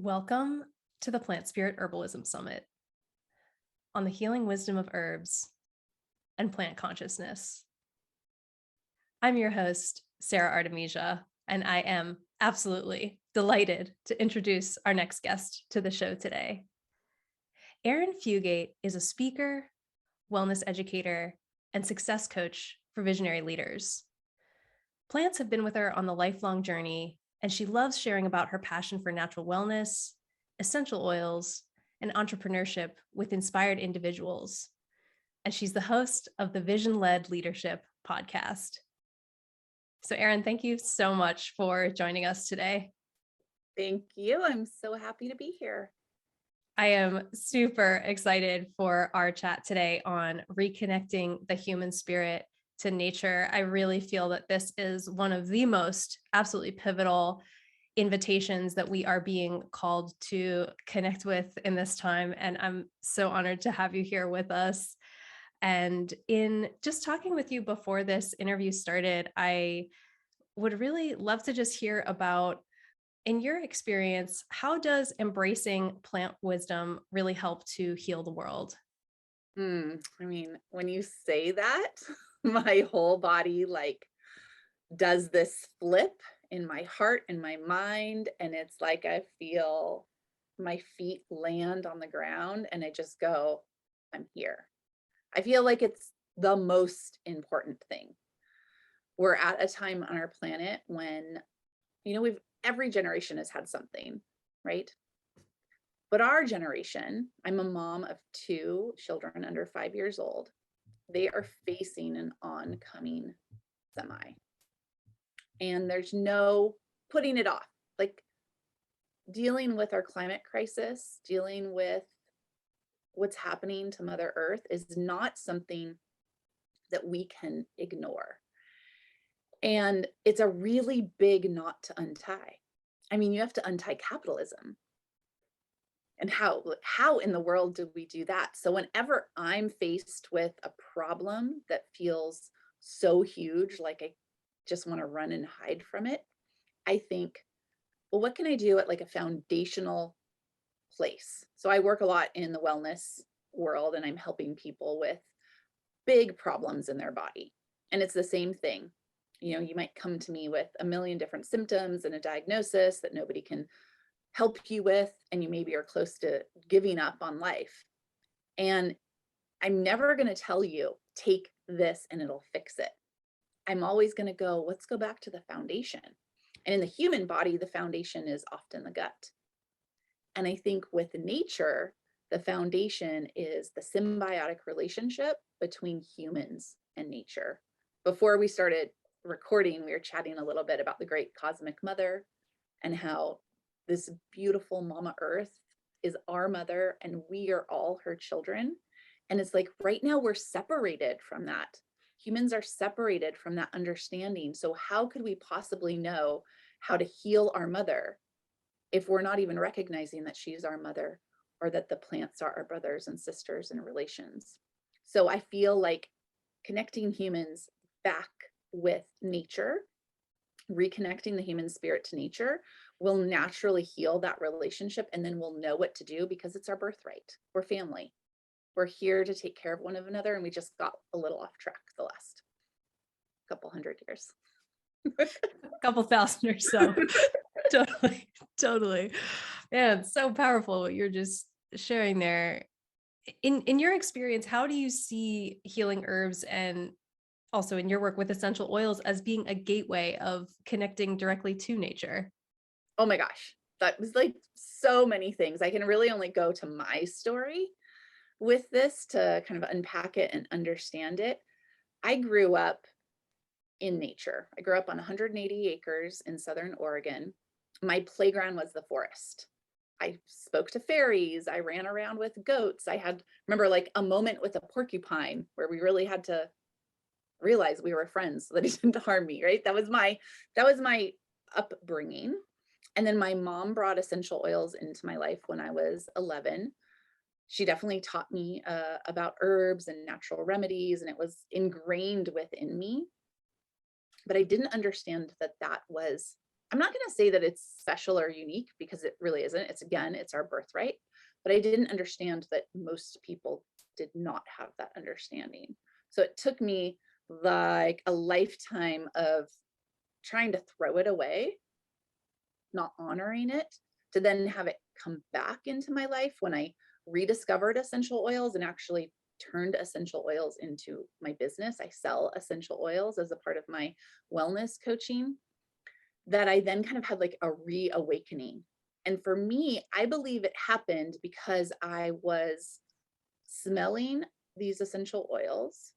Welcome to the Plant Spirit Herbalism Summit on the healing wisdom of herbs and plant consciousness. I'm your host, Sara Artemisia, and I am absolutely delighted to introduce our next guest to the show today. Arin Fugate is a speaker, wellness educator, and success coach for visionary leaders. Plants have been with her on the lifelong journey, and she loves sharing about her passion for natural wellness, essential oils, and entrepreneurship with inspired individuals. And she's the host of the Vision-Led Leadership podcast. So Arin, thank you so much for joining us today. Thank you. I'm so happy to be here. I am super excited for our chat today on reconnecting the human spirit to nature. I really feel that this is one of the most absolutely pivotal invitations that we are being called to connect with in this time. And I'm so honored to have you here with us. And in just talking with you before this interview started, I would really love to just hear about, in your experience, how does embracing plant wisdom really help to heal the world? I mean, when you say that, my whole body does this flip in my heart and my mind. And it's like I feel my feet land on the ground and I just go, I'm here. I feel like it's the most important thing. We're at a time on our planet when, every generation has had something, right? But our generation, I'm a mom of 2 children under 5 years old. They are facing an oncoming semi. And there's no putting it off. Like dealing with our climate crisis, dealing with what's happening to Mother Earth is not something that we can ignore. And it's a really big knot to untie. I mean, you have to untie capitalism. And how in the world do we do that? So whenever I'm faced with a problem that feels so huge, like I just want to run and hide from it, I think, well, what can I do at like a foundational place? So I work a lot in the wellness world and I'm helping people with big problems in their body. And it's the same thing. You might come to me with a million different symptoms and a diagnosis that nobody can help you with, and you maybe are close to giving up on life. And I'm never going to tell you, take this and it'll fix it. I'm always going to go, let's go back to the foundation. And in the human body, the foundation is often the gut. And I think with nature, the foundation is the symbiotic relationship between humans and nature. Before we started recording, we were chatting a little bit about the great cosmic mother and how this beautiful Mama Earth is our mother and we are all her children. And it's like right now we're separated from that. Humans are separated from that understanding. So how could we possibly know how to heal our mother if we're not even recognizing that she's our mother or that the plants are our brothers and sisters and relations? So I feel like connecting humans back with nature, reconnecting the human spirit to nature, will naturally heal that relationship, and then we'll know what to do because it's our birthright. We're family. We're here to take care of one another, and we just got a little off track the last couple hundred years. A couple thousand or so. Totally. Yeah, it's so powerful what you're just sharing there. In your experience, how do you see healing herbs and also in your work with essential oils as being a gateway of connecting directly to nature? Oh my gosh, that was like so many things. I can really only go to my story with this to kind of unpack it and understand it. I grew up in nature. I grew up on 180 acres in Southern Oregon. My playground was the forest. I spoke to fairies. I ran around with goats. Remember like a moment with a porcupine where we really had to realize we were friends so that he didn't harm me, right? That was my upbringing. And then my mom brought essential oils into my life when I was 11. She definitely taught me about herbs and natural remedies, and it was ingrained within me. But I didn't understand that that was I'm not going to say that it's special or unique because it really isn't. It's our birthright. But I didn't understand that most people did not have that understanding. So it took me like a lifetime of trying to throw it away, not honoring it, to then have it come back into my life when I rediscovered essential oils and actually turned essential oils into my business. I sell essential oils as a part of my wellness coaching, that I then kind of had like a reawakening. And for me, I believe it happened because I was smelling these essential oils.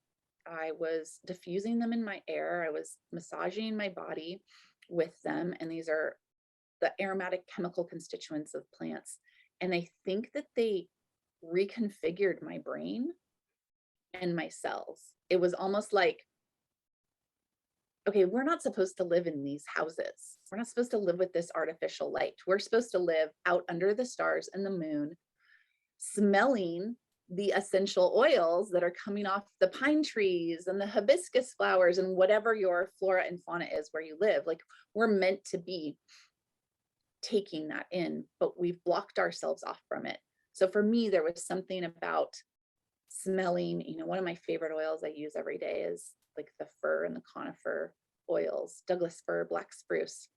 I was diffusing them in my air. I was massaging my body with them. And these are the aromatic chemical constituents of plants. And I think that they reconfigured my brain and my cells. It was almost like, okay, we're not supposed to live in these houses. We're not supposed to live with this artificial light. We're supposed to live out under the stars and the moon, smelling the essential oils that are coming off the pine trees and the hibiscus flowers and whatever your flora and fauna is where you live. Like, we're meant to be taking that in, but we've blocked ourselves off from it. So for me, there was something about smelling, one of my favorite oils I use every day is like the fir and the conifer oils, Douglas fir, black spruce,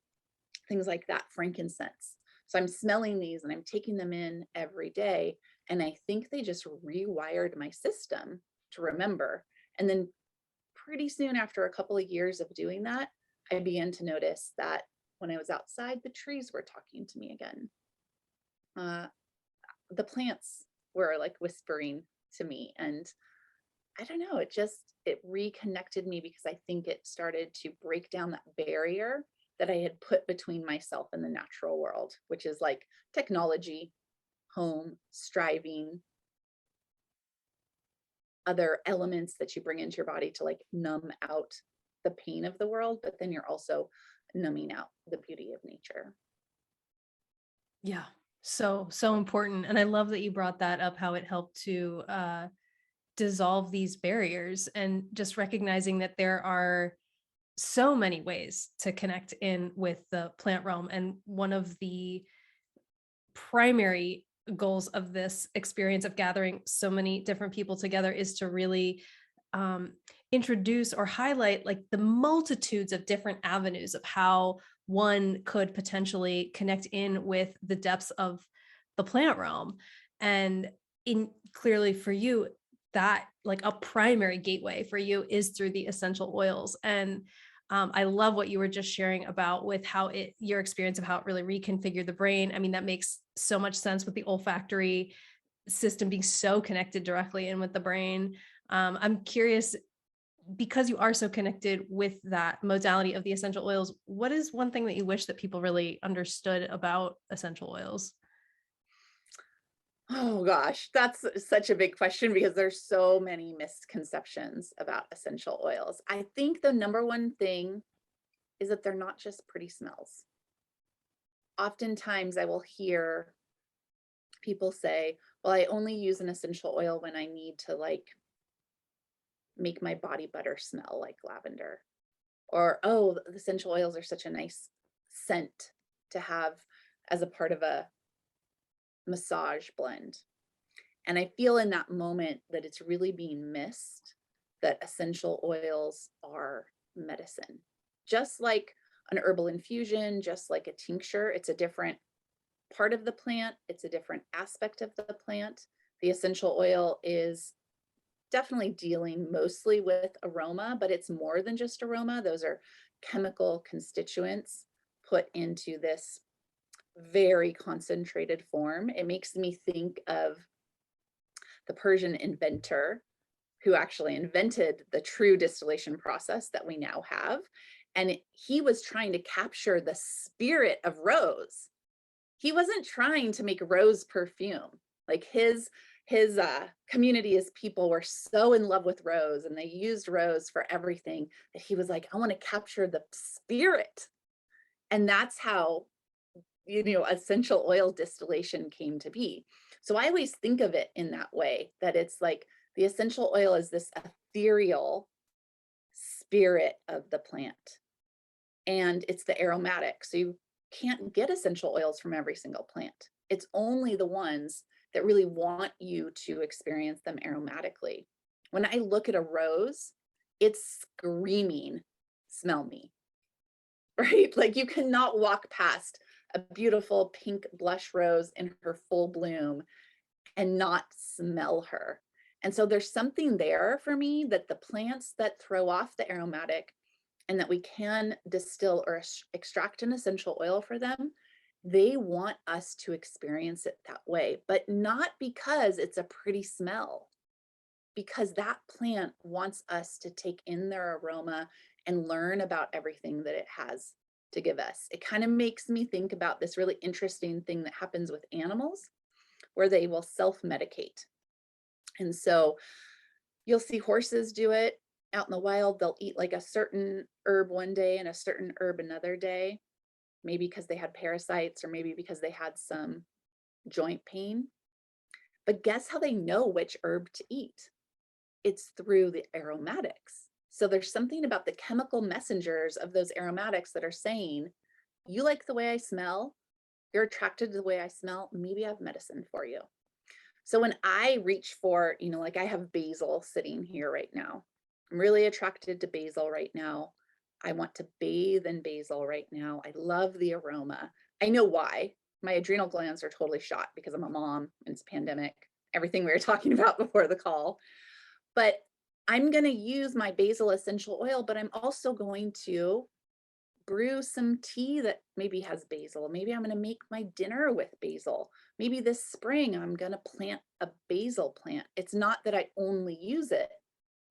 things like that, frankincense. So I'm smelling these and I'm taking them in every day. And I think they just rewired my system to remember. And then pretty soon after a couple of years of doing that, I began to notice that when I was outside, the trees were talking to me again. The plants were like whispering to me. And I don't know, it reconnected me because I think it started to break down that barrier that I had put between myself and the natural world, which is like technology, home, striving, other elements that you bring into your body to like numb out the pain of the world, but then you're also numbing out the beauty of nature. Yeah. So important. And I love that you brought that up, how it helped to dissolve these barriers, and just recognizing that there are so many ways to connect in with the plant realm. And one of the primary goals of this experience of gathering so many different people together is to really introduce or highlight like the multitudes of different avenues of how one could potentially connect in with the depths of the plant realm. And clearly for you, that like a primary gateway for you is through the essential oils. And I love what you were just sharing about with how your experience of how it really reconfigured the brain. I mean, that makes so much sense with the olfactory system being so connected directly in with the brain. I'm curious, because you are so connected with that modality of the essential oils, what is one thing that you wish that people really understood about essential oils? Oh gosh, that's such a big question because there's so many misconceptions about essential oils. I think the number one thing is that they're not just pretty smells. Oftentimes I will hear people say, well, I only use an essential oil when I need to like make my body butter smell like lavender. Or, oh, the essential oils are such a nice scent to have as a part of a massage blend. And I feel in that moment that it's really being missed, that essential oils are medicine. Just like an herbal infusion, just like a tincture, it's a different part of the plant, it's a different aspect of the plant. The essential oil is definitely dealing mostly with aroma, but it's more than just aroma. Those are chemical constituents put into this very concentrated form. It makes me think of the Persian inventor who actually invented the true distillation process that we now have. And he was trying to capture the spirit of rose. He wasn't trying to make rose perfume. Like his community, his people were so in love with rose and they used rose for everything that he was like, I want to capture the spirit. And that's how, essential oil distillation came to be. So I always think of it in that way, that it's like the essential oil is this ethereal spirit of the plant. and it's the aromatic. So you can't get essential oils from every single plant. It's only the ones that really want you to experience them aromatically. When I look at a rose, it's screaming, smell me, right? Like you cannot walk past a beautiful pink blush rose in her full bloom and not smell her. And so there's something there for me that the plants that throw off the aromatic and that we can distill or extract an essential oil for them, they want us to experience it that way, but not because it's a pretty smell, because that plant wants us to take in their aroma and learn about everything that it has to give us. It kind of makes me think about this really interesting thing that happens with animals where they will self-medicate. And so you'll see horses do it out in the wild. They'll eat like a certain herb one day and a certain herb another day, maybe because they had parasites or maybe because they had some joint pain. But guess how they know which herb to eat? It's through the aromatics. So there's something about the chemical messengers of those aromatics that are saying, you like the way I smell, you're attracted to the way I smell, maybe I have medicine for you. So when I reach for, like I have basil sitting here right now. I'm really attracted to basil right now. I want to bathe in basil right now. I love the aroma. I know why. My adrenal glands are totally shot because I'm a mom and it's a pandemic, everything we were talking about before the call. But I'm going to use my basil essential oil, but I'm also going to brew some tea that maybe has basil. Maybe I'm going to make my dinner with basil. Maybe this spring I'm going to plant a basil plant. It's not that I only use it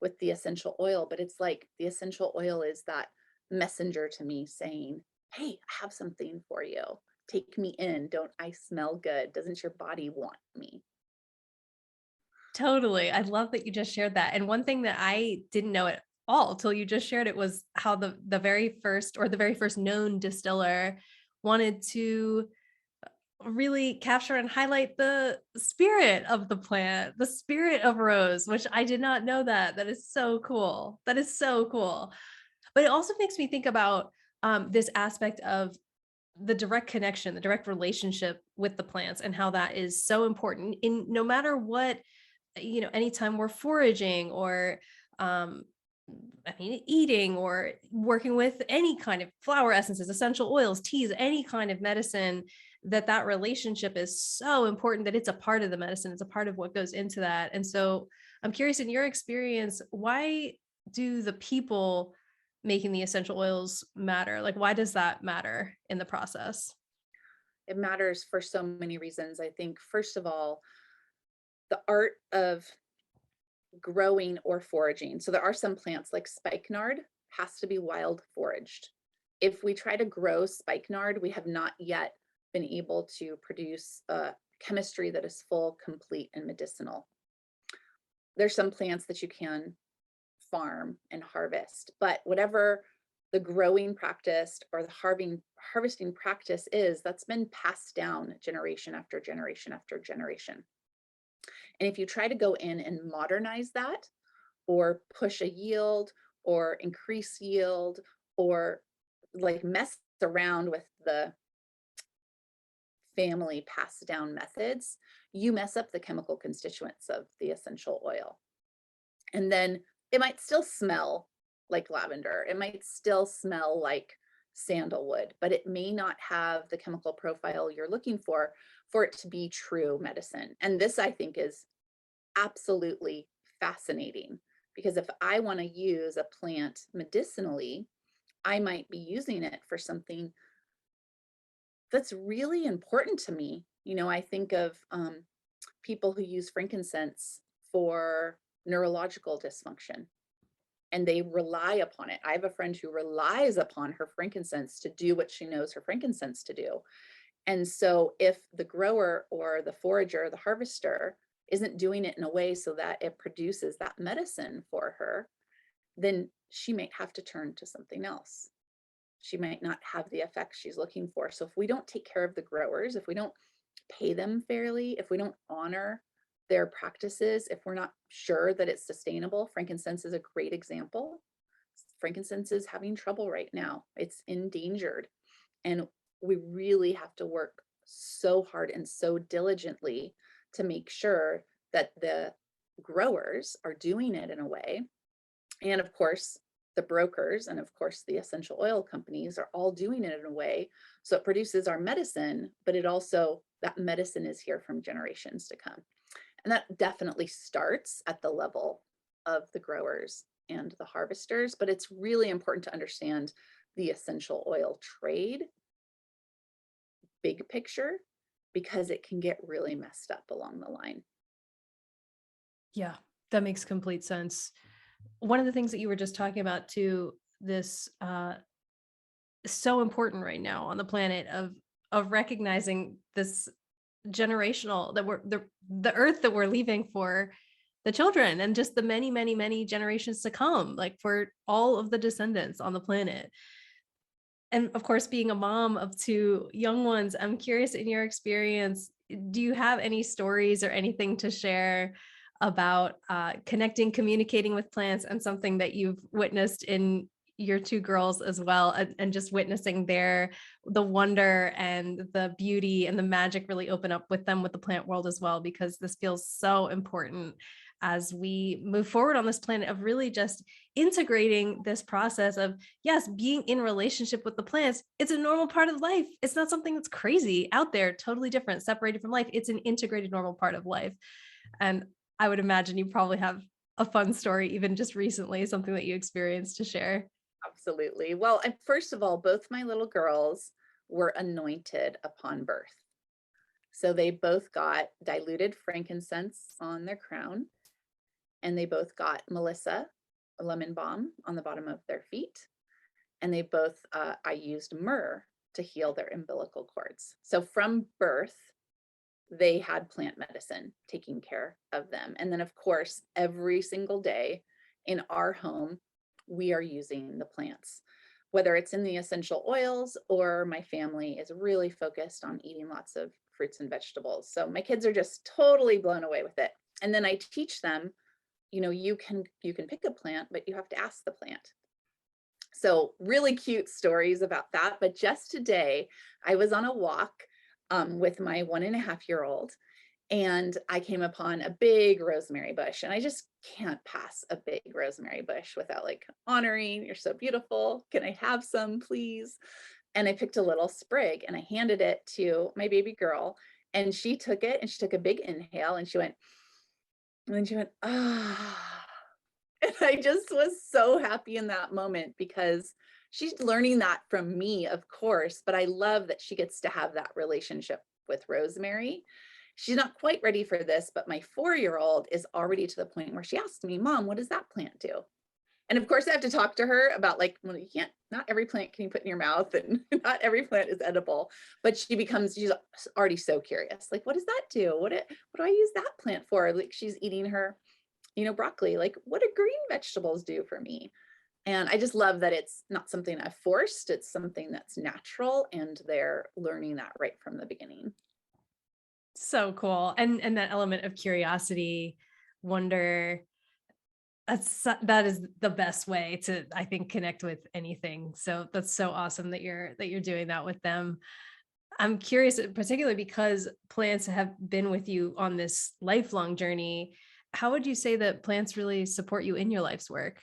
with the essential oil, but it's like the essential oil is that messenger to me saying, hey, I have something for you. Take me in. Don't I smell good? Doesn't your body want me? Totally. I love that you just shared that. And one thing that I didn't know at all till you just shared it was how the very first known distiller wanted to really capture and highlight the spirit of the plant, the spirit of rose, which I did not know that. That is so cool. That is so cool. But it also makes me think about this aspect of the direct connection, the direct relationship with the plants, and how that is so important in no matter what, anytime we're foraging or, eating or working with any kind of flower essences, essential oils, teas, any kind of medicine, that relationship is so important that it's a part of the medicine. It's a part of what goes into that. And so I'm curious, in your experience, why do the people making the essential oils matter? Like, why does that matter in the process? It matters for so many reasons. I think, first of all, the art of growing or foraging. So there are some plants like spikenard has to be wild foraged. If we try to grow spikenard, we have not yet been able to produce a chemistry that is full, complete, and medicinal. There's some plants that you can farm and harvest, but whatever the growing practice or the harvesting practice is, that's been passed down generation after generation after generation. And if you try to go in and modernize that or push a yield or increase yield or like mess around with the family passed down methods, you mess up the chemical constituents of the essential oil. And then it might still smell like lavender. It might still smell like sandalwood, but it may not have the chemical profile you're looking for it to be true medicine. And this, I think, is absolutely fascinating because if I want to use a plant medicinally, I might be using it for something that's really important to me. I think of people who use frankincense for neurological dysfunction and they rely upon it. I have a friend who relies upon her frankincense to do what she knows her frankincense to do. And so if the grower or the forager, the harvester isn't doing it in a way so that it produces that medicine for her, then she might have to turn to something else. She might not have the effect she's looking for. So if we don't take care of the growers, if we don't pay them fairly, if we don't honor their practices, if we're not sure that it's sustainable, frankincense is a great example. frankincense is having trouble right now. It's endangered. And we really have to work so hard and so diligently to make sure that the growers are doing it in a way. And of course, the brokers and of course the essential oil companies are all doing it in a way so it produces our medicine, but it also, that medicine is here from generations to come. And that definitely starts at the level of the growers and the harvesters, but it's really important to understand the essential oil trade, big picture, because it can get really messed up along the line. Yeah, that makes complete sense. One of the things that you were just talking about too, this is so important right now on the planet of recognizing this generational that we're the earth that we're leaving for the children and just the many, many, many generations to come, like for all of the descendants on the planet. And of course, being a mom of two young ones, I'm curious in your experience, do you have any stories or anything to share about connecting, communicating with plants and something that you've witnessed in your two girls as well, and just witnessing the wonder and the beauty and the magic really open up with them with the plant world as well, because this feels so important as we move forward on this planet of really just integrating this process of, yes, being in relationship with the plants. It's a normal part of life. It's not something that's crazy out there, totally different, separated from life. It's an integrated normal part of life. And I would imagine you probably have a fun story, even just recently, something that you experienced to share. Absolutely. Well, and first of all, both my little girls were anointed upon birth. So they both got diluted frankincense on their crown, and they both got Melissa, a lemon balm on the bottom of their feet. And they both, I used myrrh to heal their umbilical cords. So from birth, they had plant medicine taking care of them. And then, of course, every single day in our home, we are using the plants, whether it's in the essential oils or my family is really focused on eating lots of fruits and vegetables. So my kids are just totally blown away with it. And then I teach them, you can pick a plant, but you have to ask the plant. So really cute stories about that. But just today, I was on a walk with my 1.5-year-old, and I came upon a big rosemary bush, and I just can't pass a big rosemary bush without like honoring, you're so beautiful. Can I have some, please? And I picked a little sprig and I handed it to my baby girl, and she took it and she took a big inhale and she went, ah. And I just was so happy in that moment because she's learning that from me, of course, but I love that she gets to have that relationship with rosemary. She's not quite ready for this, but my 4-year-old is already to the point where she asks me, Mom, what does that plant do? And of course, I have to talk to her about like, well, you can't, not every plant can you put in your mouth, and not every plant is edible, but she's already so curious. Like, what does that do? What do I use that plant for? Like, she's eating her, broccoli. Like, what do green vegetables do for me? And I just love that it's not something I've forced. It's something that's natural, and they're learning that right from the beginning. So cool. And that element of curiosity, wonder, that is the best way to, I think, connect with anything. So that's so awesome that you're doing that with them. I'm curious, particularly because plants have been with you on this lifelong journey. How would you say that plants really support you in your life's work?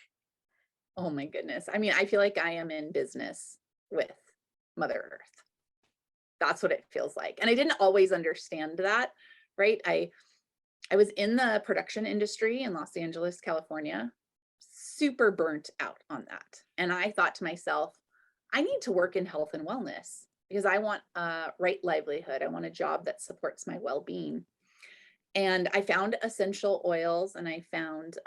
Oh my goodness. I mean, I feel like I am in business with Mother Earth. That's what it feels like. And I didn't always understand that, right? I was in the production industry in Los Angeles, California, super burnt out on that. And I thought to myself, I need to work in health and wellness because I want a right livelihood. I want a job that supports my well-being. And I found essential oils, and I found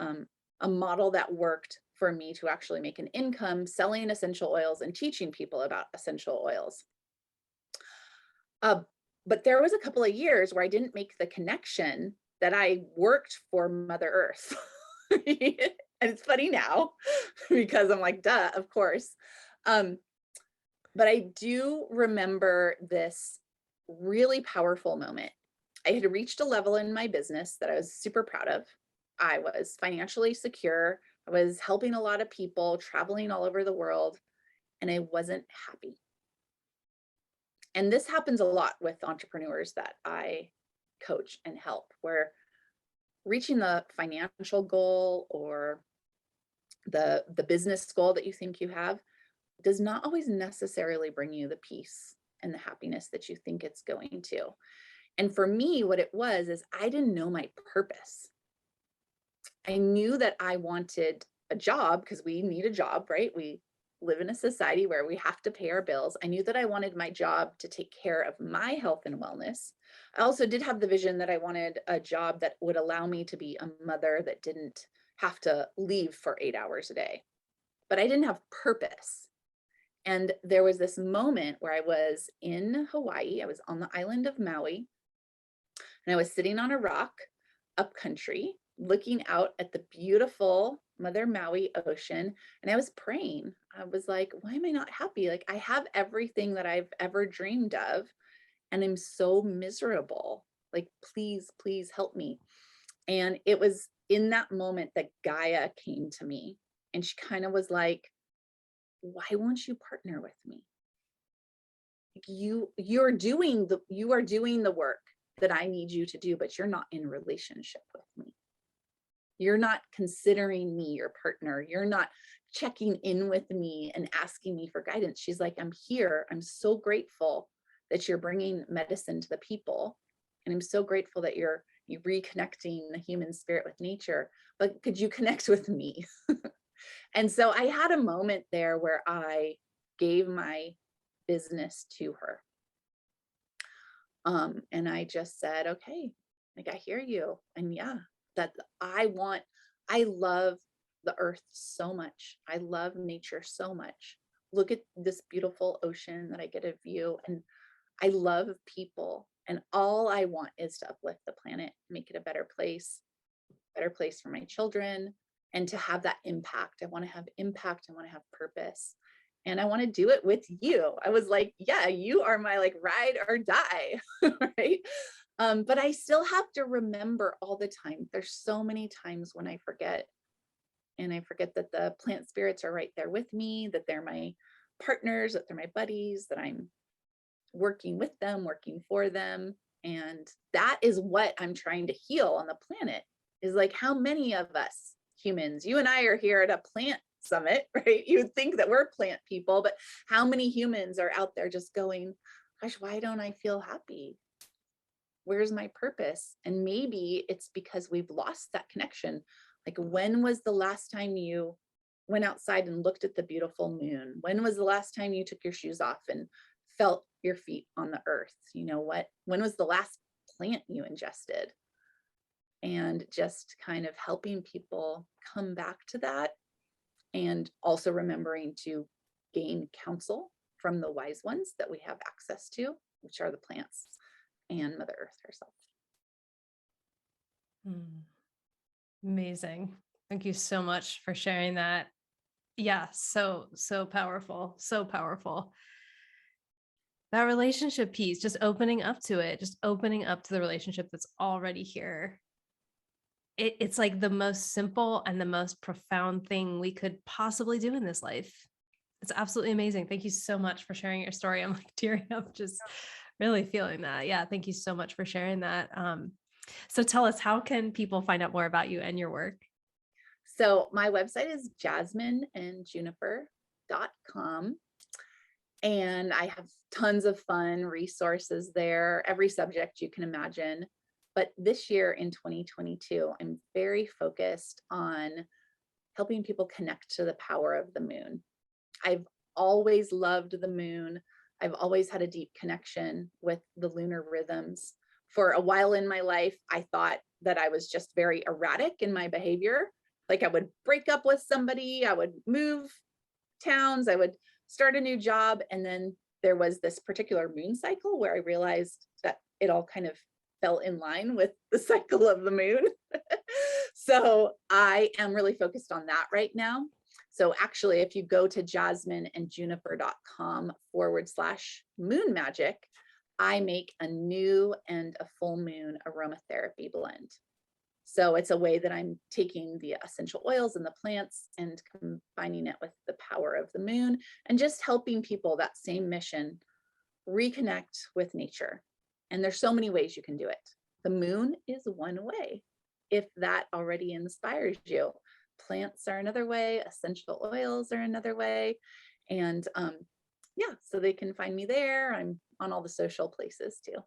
a model that worked for me to actually make an income selling essential oils and teaching people about essential oils. But there was a couple of years where I didn't make the connection that I worked for Mother Earth. And it's funny now because I'm like, duh, of course. But I do remember this really powerful moment. I had reached a level in my business that I was super proud of. I was financially secure, I was helping a lot of people, traveling all over the world, and I wasn't happy. And this happens a lot with entrepreneurs that I coach and help, where reaching the financial goal or the business goal that you think you have does not always necessarily bring you the peace and the happiness that you think it's going to. And for me, what it was is I didn't know my purpose. I knew that I wanted a job because we need a job, right? We live in a society where we have to pay our bills. I knew that I wanted my job to take care of my health and wellness. I also did have the vision that I wanted a job that would allow me to be a mother that didn't have to leave for 8 hours a day. But I didn't have purpose. And there was this moment where I was in Hawaii. I was on the island of Maui, and I was sitting on a rock up country, looking out at the beautiful Mother Maui ocean. And I was praying. I was like, why am I not happy? Like, I have everything that I've ever dreamed of, and I'm so miserable. Like, please, please help me. And it was in that moment that Gaia came to me, and she kind of was like, why won't you partner with me? You are doing the work that I need you to do, but you're not in relationship with me. You're not considering me your partner. You're not checking in with me and asking me for guidance. She's like, I'm here. I'm so grateful that you're bringing medicine to the people. And I'm so grateful that you're reconnecting the human spirit with nature, but could you connect with me? And so I had a moment there where I gave my business to her. And I just said, okay, like, I hear you. And yeah, that I love the earth so much. I love nature so much. Look at this beautiful ocean that I get a view, and I love people. And all I want is to uplift the planet, make it a better place for my children, and to have that impact. I want to have impact. I want to have purpose. And I want to do it with you. I was like, yeah, you are my like ride or die, right? But I still have to remember all the time. There's so many times when I forget, and I forget that the plant spirits are right there with me, that they're my partners, that they're my buddies, that I'm working with them, working for them. And that is what I'm trying to heal on the planet, is like, how many of us humans, you and I are here at a plant summit, right? You would think that we're plant people, but how many humans are out there just going, gosh, why don't I feel happy? Where's my purpose? And maybe it's because we've lost that connection. Like, when was the last time you went outside and looked at the beautiful moon? When was the last time you took your shoes off and felt your feet on the earth? You know what? When was the last plant you ingested? And just kind of helping people come back to that, and also remembering to gain counsel from the wise ones that we have access to, which are the plants and Mother Earth herself. Amazing. Thank you so much for sharing that. Yeah, so powerful, so powerful. That relationship piece, just opening up to it, just opening up to the relationship that's already here. It's like the most simple and the most profound thing we could possibly do in this life. It's absolutely amazing. Thank you so much for sharing your story. I'm like tearing up, just really feeling that. Yeah, thank you so much for sharing that. So tell us, how can people find out more about you and your work? So my website is jasmineandjuniper.com. And I have tons of fun resources there, every subject you can imagine. But this year in 2022, I'm very focused on helping people connect to the power of the moon. I've always loved the moon. I've always had a deep connection with the lunar rhythms. For a while in my life, I thought that I was just very erratic in my behavior. Like, I would break up with somebody, I would move towns, I would start a new job. And then there was this particular moon cycle where I realized that it all kind of fell in line with the cycle of the moon. So I am really focused on that right now. So actually, if you go to jasmineandjuniper.com/moon magic, I make a new and a full moon aromatherapy blend. So it's a way that I'm taking the essential oils and the plants and combining it with the power of the moon and just helping people, that same mission, reconnect with nature. And there's so many ways you can do it. The moon is one way, if that already inspires you. Plants are another way, essential oils are another way. And yeah, so they can find me there. I'm on all the social places too.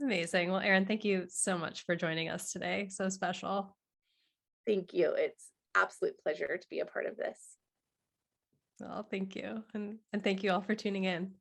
Amazing. Well, Arin, thank you so much for joining us today. So special. Thank you. It's absolute pleasure to be a part of this. Well, thank you. And thank you all for tuning in.